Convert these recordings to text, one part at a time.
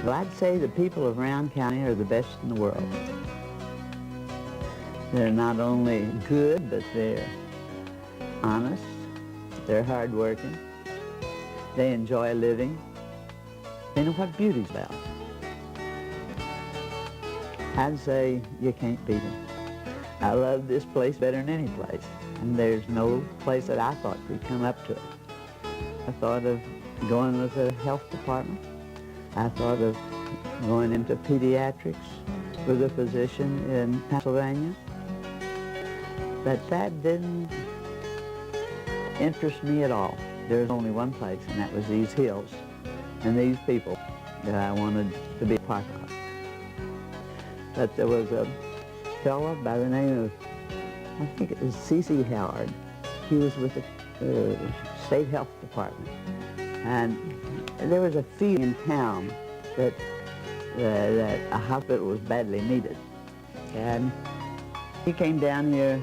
Well, I'd say the people of Round County are the best in the world. They're not only good, but they're honest, they're hardworking, they enjoy living, they know what beauty's about. I'd say you can't beat them. I love this place better than any place, and there's no place that I thought could come up to it. I thought of going with the health department. I thought of going into pediatrics with a physician in Pennsylvania. But that didn't interest me at all. There's only one place, and that was these hills and these people that I wanted to be a part of. But there was a fellow by the name of, I think it was C.C. Howard. He was with the state health department. And there was a feeling in town that a hospital was badly needed. And he came down here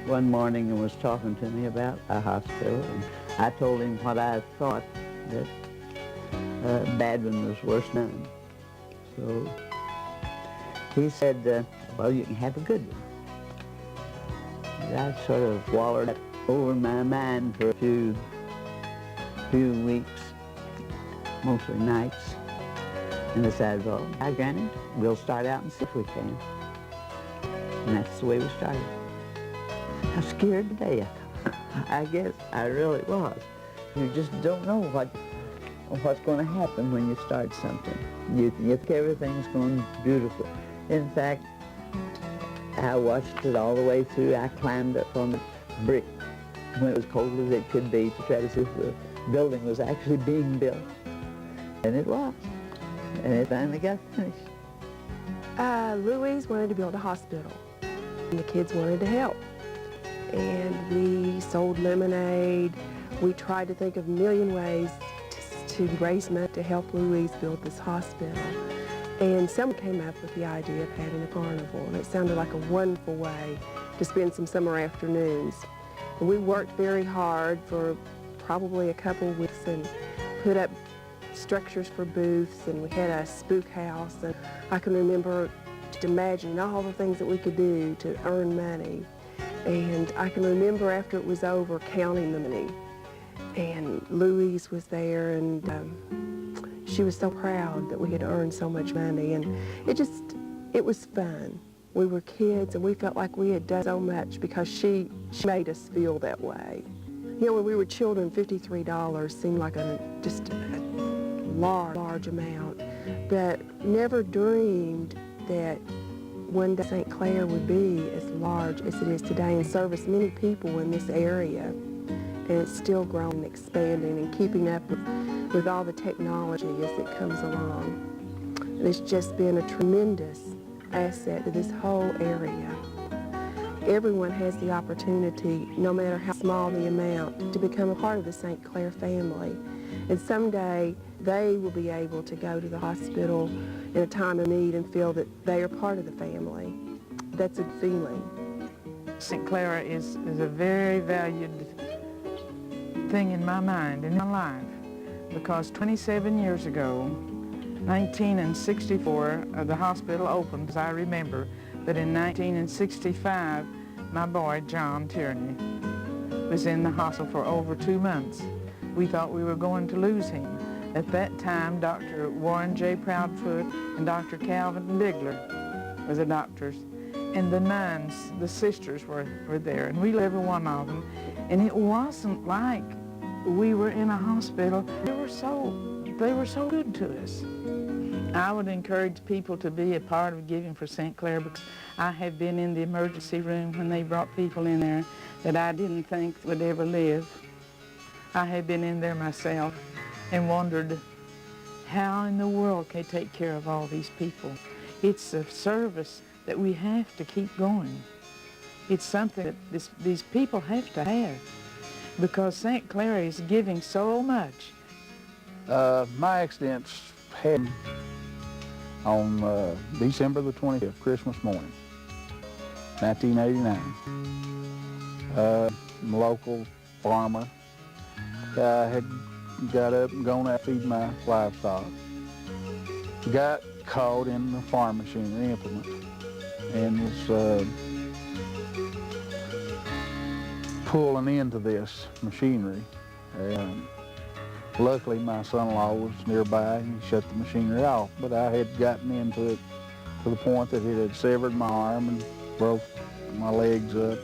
one morning and was talking to me about a hospital. And I told him what I thought, that a bad one was worse than none. So he said, well, you can have a good one. And I sort of wallered that over my mind for a few weeks, mostly nights. And decided, well, granted, we'll start out and see if we can. And that's the way we started. I was scared to death. I guess I really was. You just don't know what's going to happen when you start something. You think everything's going beautiful. In fact, I watched it all the way through. I climbed up on the brick when it was cold as it could be to try to see if the building was actually being built. And it was. And it finally got finished. Louise wanted to build a hospital, and the kids wanted to help. And we sold lemonade. We tried to think of a million ways to raise money to help Louise build this hospital. And someone came up with the idea of having a carnival, and it sounded like a wonderful way to spend some summer afternoons. And we worked very hard for probably a couple of weeks and put up structures for booths, and we had a spook house, and I can remember just imagining all the things that we could do to earn money. And I can remember after it was over counting the money, and Louise was there, and she was so proud that we had earned so much money, and it was fun. We were kids, and we felt like we had done so much because she made us feel that way. You know, when we were children, $53 seemed like just a large amount, but never dreamed that one day St. Clair would be as large as it is today and service many people in this area. And it's still growing and expanding and keeping up with all the technology as it comes along. And it's just been a tremendous asset to this whole area. Everyone has the opportunity, no matter how small the amount, to become a part of the St. Clair family. And someday they will be able to go to the hospital in a time of need and feel that they are part of the family. That's a feeling. St. Clair is a very valued thing in my mind, in my life, because 27 years ago, 1964, the hospital opened, as I remember, but in 1965, my boy, John Tierney, was in the hospital for over 2 months. We thought we were going to lose him. At that time, Dr. Warren J. Proudfoot and Dr. Calvin Bigler were the doctors. And the nuns, the sisters were there, and we lived every one of them. And it wasn't like we were in a hospital. They were so good to us. I would encourage people to be a part of Giving for St. Clair, because I have been in the emergency room when they brought people in there that I didn't think would ever live. I have been in there myself and wondered how in the world can I take care of all these people. It's a service that we have to keep going. It's something that these people have to have, because St. Clair is giving so much. My accidents happened on December the 20th, Christmas morning, 1989. Local farmer had got up and gone out to feed my livestock. got caught in the farm machinery implement and was pulling into this machinery. And luckily my son-in-law was nearby and he shut the machinery off, but I had gotten into it to the point that it had severed my arm and broke my legs up.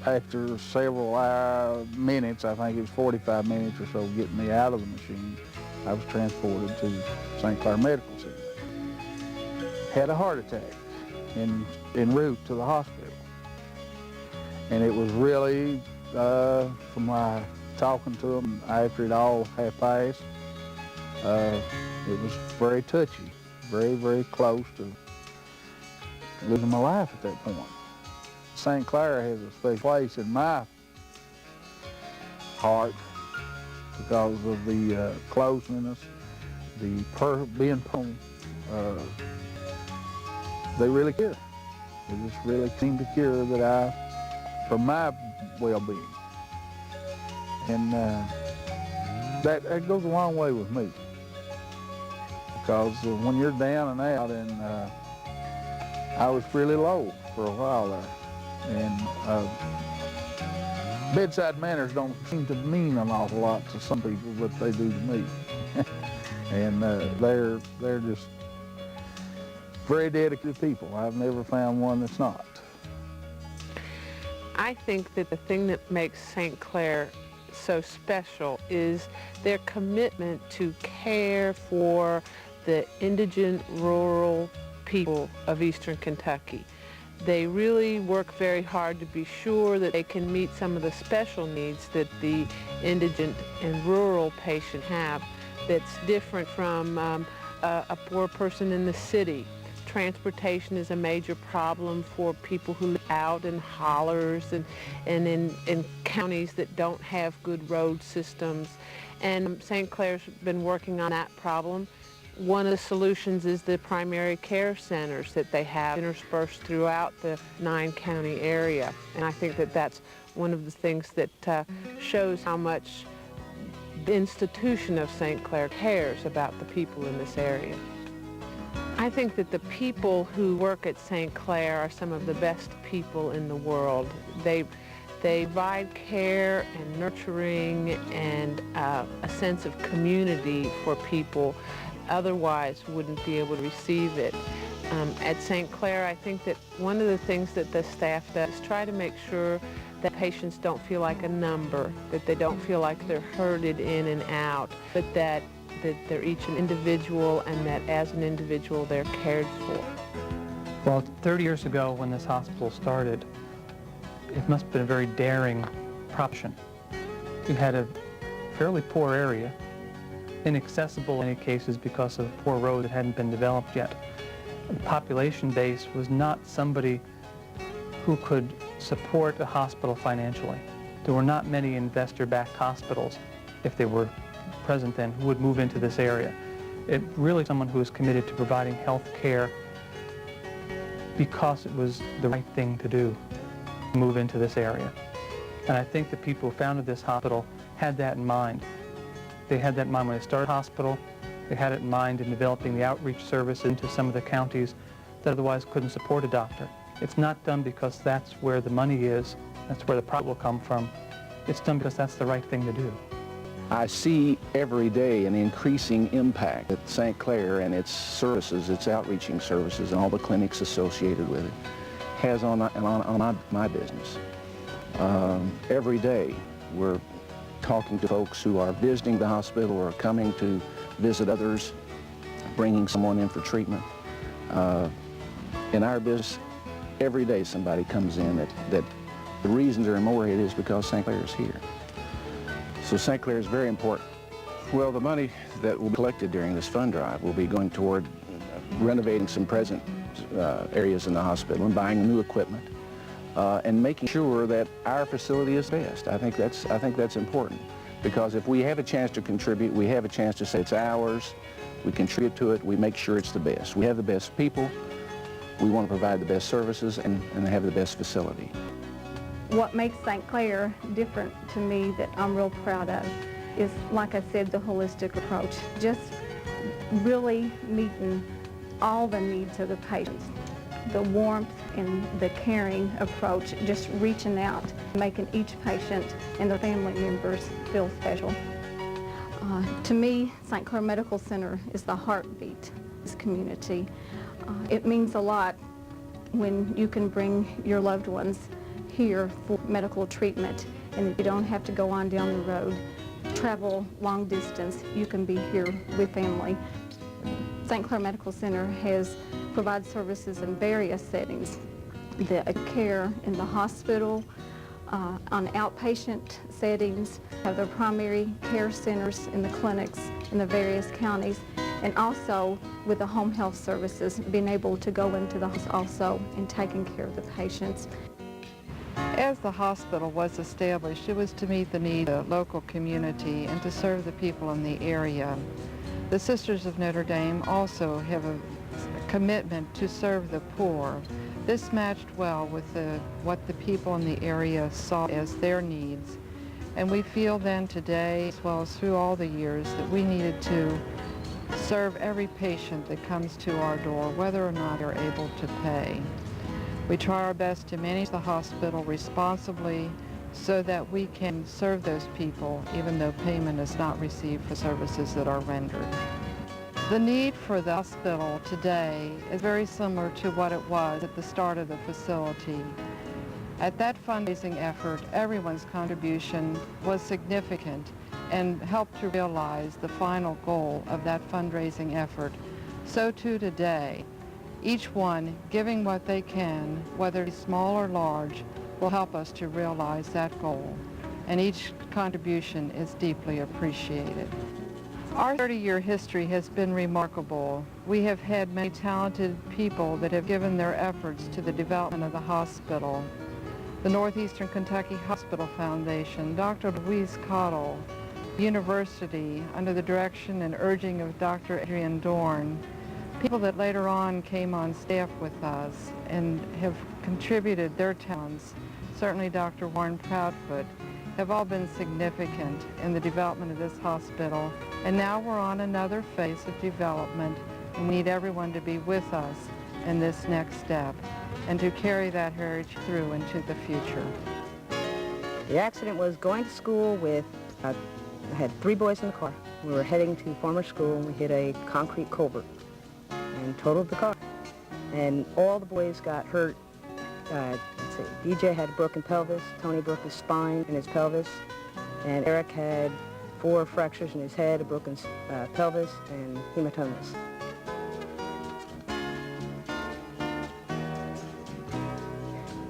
After several minutes, I think it was 45 minutes or so, getting me out of the machine, I was transported to St. Clair Medical Center. Had a heart attack en route to the hospital. And it was really, from my talking to them after it all had passed, it was very touchy, very, very close to losing my life at that point. St. Clair has a special place in my heart because of the closeness, the being they really care. They just really seem to care that for my well-being. And that goes a long way with me. Because when you're down and out, and I was really low for a while there. And bedside manners don't seem to mean an awful lot to some people, but they do to me. And they're just very dedicated people. I've never found one that's not. I think that the thing that makes St. Clair so special is their commitment to care for the indigent rural people of Eastern Kentucky. They really work very hard to be sure that they can meet some of the special needs that the indigent and rural patient have that's different from a poor person in the city. Transportation is a major problem for people who live out in hollers and in counties that don't have good road systems. And St. Clair's been working on that problem. One of the solutions is the primary care centers that they have interspersed throughout the 9-county area. And I think that that's one of the things that shows how much the institution of St. Clair cares about the people in this area. I think that the people who work at St. Clair are some of the best people in the world. They provide care and nurturing and a sense of community for people otherwise wouldn't be able to receive it. At St. Clair, I think that one of the things that the staff does is try to make sure that patients don't feel like a number, that they don't feel like they're herded in and out, but that they're each an individual and that as an individual they're cared for. Well, 30 years ago when this hospital started, it must have been a very daring proposition. We had a fairly poor area, inaccessible in many cases because of poor roads that hadn't been developed yet. The population base was not somebody who could support a hospital financially. There were not many investor-backed hospitals, if they were present then, who would move into this area. It really someone who was committed to providing health care because it was the right thing to do, to move into this area. And I think the people who founded this hospital had that in mind. They had that in mind when they started the hospital. They had it in mind in developing the outreach service into some of the counties that otherwise couldn't support a doctor. It's not done because that's where the money is, that's where the profit will come from. It's done because that's the right thing to do. I see every day an increasing impact that St. Clair and its services, its outreaching services, and all the clinics associated with it has on my business. Every day we're talking to folks who are visiting the hospital or coming to visit others, bringing someone in for treatment. In our business, every day somebody comes in that the reason they're in Morehead is because St. Clair is here. So St. Clair is very important. Well, the money that will be collected during this fund drive will be going toward renovating some present areas in the hospital and buying new equipment and making sure that our facility is best. I think that's important because if we have a chance to contribute, we have a chance to say it's ours, we contribute to it, we make sure it's the best. We have the best people, we want to provide the best services and have the best facility. What makes St. Clair different to me that I'm real proud of is, like I said, the holistic approach. Just really meeting all the needs of the patients. The warmth and the caring approach, just reaching out, making each patient and their family members feel special. To me, St. Clair Medical Center is the heartbeat of this community. It means a lot when you can bring your loved ones here for medical treatment and you don't have to go on down the road, travel long distance. You can be here with family. St. Clair Medical Center provides services in various settings. The care in the hospital, on outpatient settings, have their primary care centers in the clinics in the various counties, and also with the home health services, being able to go into the house also and taking care of the patients. As the hospital was established, it was to meet the needs of the local community and to serve the people in the area. The Sisters of Notre Dame also have a commitment to serve the poor. This matched well with what the people in the area saw as their needs. And we feel then today, as well as through all the years, that we needed to serve every patient that comes to our door, whether or not they're able to pay. We try our best to manage the hospital responsibly so that we can serve those people even though payment is not received for services that are rendered. The need for the hospital today is very similar to what it was at the start of the facility. At that fundraising effort, everyone's contribution was significant and helped to realize the final goal of that fundraising effort. So too today, each one giving what they can, whether it's small or large, will help us to realize that goal. And each contribution is deeply appreciated. Our 30-year history has been remarkable. We have had many talented people that have given their efforts to the development of the hospital. The Northeastern Kentucky Hospital Foundation, Dr. Louise Caudill, University, under the direction and urging of Dr. Adrian Dorn, people that later on came on staff with us and have contributed their talents, certainly Dr. Warren Proudfoot, have all been significant in the development of this hospital. And now we're on another phase of development, and we need everyone to be with us in this next step and to carry that heritage through into the future. The accident was going to school with, I had 3 boys in the car. We were heading to former school and we hit a concrete culvert and totaled the car. And all the boys got hurt. Let's see, DJ had a broken pelvis, Tony broke his spine and his pelvis, and Eric had 4 fractures in his head, a broken pelvis, and hematomas.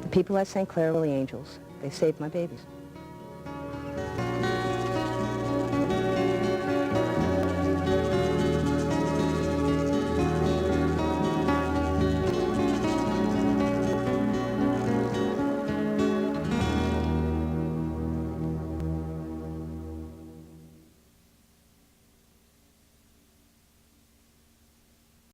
The people at St. Clair were the angels. They saved my babies.